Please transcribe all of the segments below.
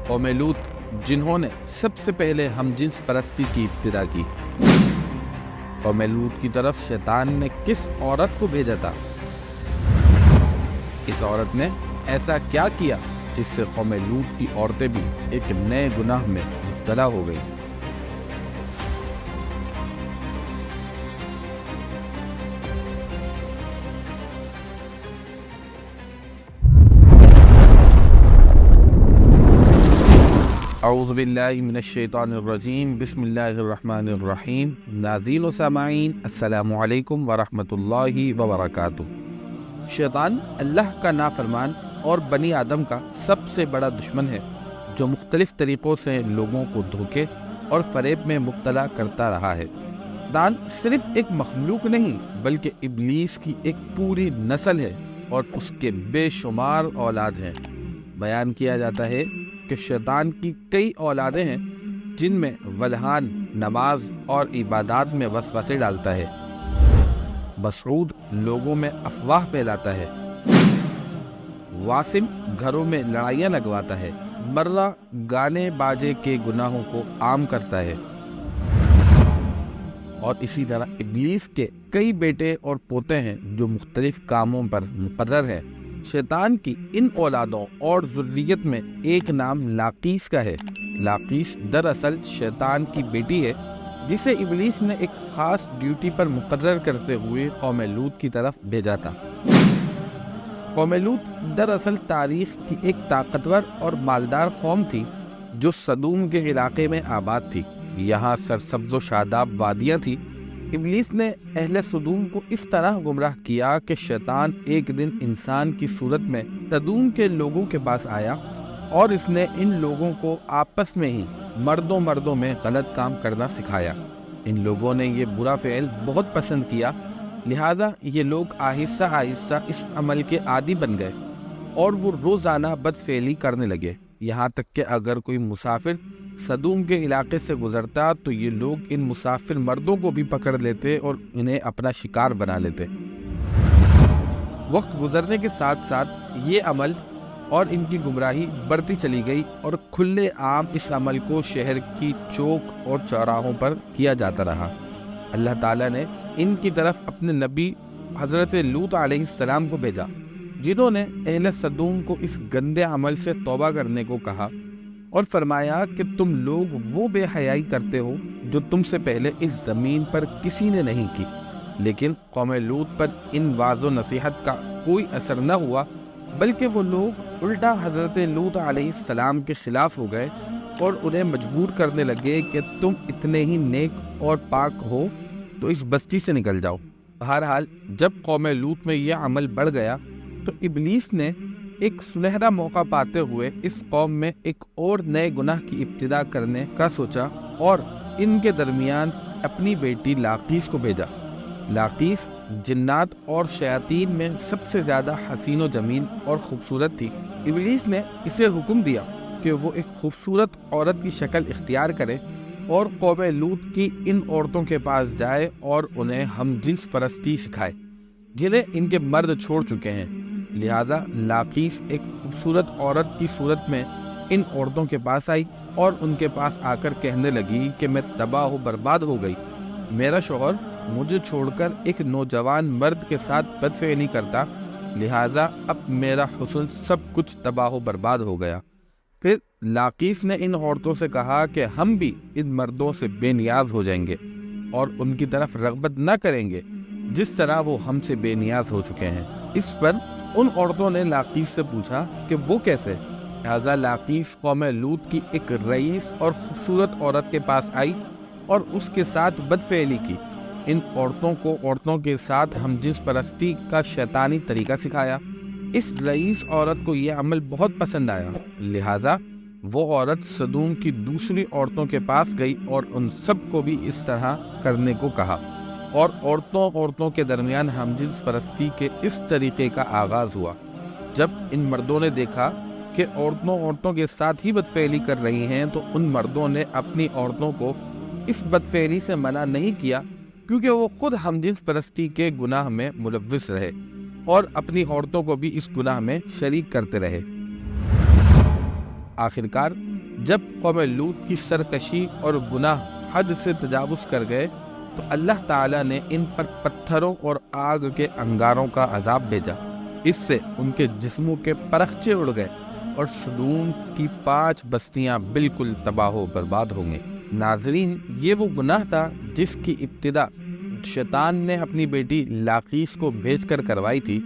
قوم لوط جنہوں نے سب سے پہلے ہم جنس پرستی کی ابتدا کی۔ قوم لوط کی طرف شیطان نے کس عورت کو بھیجا تھا؟ اس عورت نے ایسا کیا کیا جس سے قوم لوط کی عورتیں بھی ایک نئے گناہ میں مبتلا ہو گئی؟ اعوذ باللہ من الشیطان الرجیم، بسم اللہ الرحمن الرحیم۔ ناظرین و سامعین، السلام علیکم ورحمۃ اللہ وبرکاتہ۔ شیطان اللہ کا نافرمان اور بنی آدم کا سب سے بڑا دشمن ہے، جو مختلف طریقوں سے لوگوں کو دھوکے اور فریب میں مبتلا کرتا رہا ہے۔ شیطان صرف ایک مخلوق نہیں بلکہ ابلیس کی ایک پوری نسل ہے اور اس کے بے شمار اولاد ہیں۔ بیان کیا جاتا ہے کہ شیطان کی کئی اولادیں ہیں جن میں ولہان، نماز اور عبادات میں وسوسے ڈالتا ہے، مسعود لوگوں میں افواہ پھیلاتا ہے، واسم گھروں میں لڑائیاں لگواتا ہے، مرہ گانے باجے کے گناہوں کو عام کرتا ہے، اور اسی طرح ابلیس کے کئی بیٹے اور پوتے ہیں جو مختلف کاموں پر مقرر ہیں۔ شیطان کی ان اولادوں اور ذریت میں ایک نام لاقیس کا ہے۔ لاقیس دراصل شیطان کی بیٹی ہے جسے ابلیس نے ایک خاص ڈیوٹی پر مقرر کرتے ہوئے قوم لوط کی طرف بھیجا تھا۔ قوم لوط دراصل تاریخ کی ایک طاقتور اور مالدار قوم تھی جو سدوم کے علاقے میں آباد تھی۔ یہاں سرسبز و شاداب وادیاں تھی۔ ابلیس نے اہل سدوم کو اس طرح گمراہ کیا کہ شیطان ایک دن انسان کی صورت میں سدوم کے لوگوں کے پاس آیا اور اس نے ان لوگوں کو آپس میں ہی مردوں میں غلط کام کرنا سکھایا۔ ان لوگوں نے یہ برا فعل بہت پسند کیا، لہذا یہ لوگ آہستہ آہستہ اس عمل کے عادی بن گئے اور وہ روزانہ بدفعلی کرنے لگے، یہاں تک کہ اگر کوئی مسافر سدوم کے علاقے سے گزرتا تو یہ لوگ ان مسافر مردوں کو بھی پکڑ لیتے اور انہیں اپنا شکار بنا لیتے۔ وقت گزرنے کے ساتھ ساتھ یہ عمل اور ان کی گمراہی بڑھتی چلی گئی اور کھلے عام اس عمل کو شہر کی چوک اور چوراہوں پر کیا جاتا رہا۔ اللہ تعالیٰ نے ان کی طرف اپنے نبی حضرت لوط علیہ السلام کو بھیجا، جنہوں نے اہل سدوم کو اس گندے عمل سے توبہ کرنے کو کہا اور فرمایا کہ تم لوگ وہ بے حیائی کرتے ہو جو تم سے پہلے اس زمین پر کسی نے نہیں کی۔ لیکن قوم لوط پر ان واعظ و نصیحت کا کوئی اثر نہ ہوا، بلکہ وہ لوگ الٹا حضرت لوط علیہ السلام کے خلاف ہو گئے اور انہیں مجبور کرنے لگے کہ تم اتنے ہی نیک اور پاک ہو تو اس بستی سے نکل جاؤ۔ بہرحال جب قوم لوط میں یہ عمل بڑھ گیا تو ابلیس نے ایک سنہرا موقع پاتے ہوئے اس قوم میں ایک اور نئے گناہ کی ابتدا کرنے کا سوچا اور ان کے درمیان اپنی بیٹی لاقیس کو بھیجا۔ لاقیس جنات اور شیاطین میں سب سے زیادہ حسین و جمیل اور خوبصورت تھی۔ ابلیس نے اسے حکم دیا کہ وہ ایک خوبصورت عورت کی شکل اختیار کرے اور قوم لوط کی ان عورتوں کے پاس جائے اور انہیں ہم جنس پرستی سکھائے جنہیں ان کے مرد چھوڑ چکے ہیں۔ لہذا لاقیس ایک خوبصورت عورت کی صورت میں ان عورتوں کے پاس آئی اور ان کے پاس آ کر کہنے لگی کہ میں تباہ و برباد ہو گئی، میرا شوہر مجھے چھوڑ کر ایک نوجوان مرد کے ساتھ بدفعلی کرتا، لہذا اب میرا حسن سب کچھ تباہ و برباد ہو گیا۔ پھر لاقیس نے ان عورتوں سے کہا کہ ہم بھی ان مردوں سے بے نیاز ہو جائیں گے اور ان کی طرف رغبت نہ کریں گے جس طرح وہ ہم سے بے نیاز ہو چکے ہیں۔ اس پر ان عورتوں نے لاقیس سے پوچھا کہ وہ کیسے؟ لہذا لاقیس قوم لوط کی ایک رئیس اور خوبصورت عورت کے پاس آئی اور اس کے ساتھ بدفعلی کی۔ ان عورتوں کو عورتوں کے ساتھ ہم جنس پرستی کا شیطانی طریقہ سکھایا۔ اس رئیس عورت کو یہ عمل بہت پسند آیا، لہذا وہ عورت سدوم کی دوسری عورتوں کے پاس گئی اور ان سب کو بھی اس طرح کرنے کو کہا، اور عورتوں کے درمیان ہم جنس پرستی کے اس طریقے کا آغاز ہوا۔ جب ان مردوں نے دیکھا کہ عورتوں کے ساتھ ہی بدفعلی کر رہی ہیں تو ان مردوں نے اپنی عورتوں کو اس بدفعلی سے منع نہیں کیا، کیونکہ وہ خود ہم جنس پرستی کے گناہ میں ملوث رہے اور اپنی عورتوں کو بھی اس گناہ میں شریک کرتے رہے۔ آخرکار جب قوم لوط کی سرکشی اور گناہ حد سے تجاوز کر گئے تو اللہ تعالیٰ نے ان پر پتھروں اور آگ کے انگاروں کا عذاب بھیجا۔ اس سے ان کے جسموں کے پرخچے اڑ گئے اور سدوم کی 5 بستیاں بالکل تباہ و برباد ہوں گے۔ ناظرین، یہ وہ گناہ تھا جس کی ابتدا شیطان نے اپنی بیٹی لاقیس کو بھیج کر کروائی تھی۔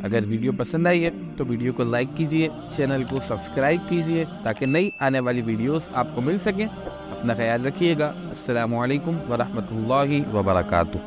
اگر ویڈیو پسند آئی ہے تو ویڈیو کو لائک کیجئے، چینل کو سبسکرائب کیجئے تاکہ نئی آنے والی ویڈیوز آپ کو مل سکیں۔ اپنا خیال رکھیے گا۔ السلام علیکم ورحمۃ اللہ وبرکاتہ۔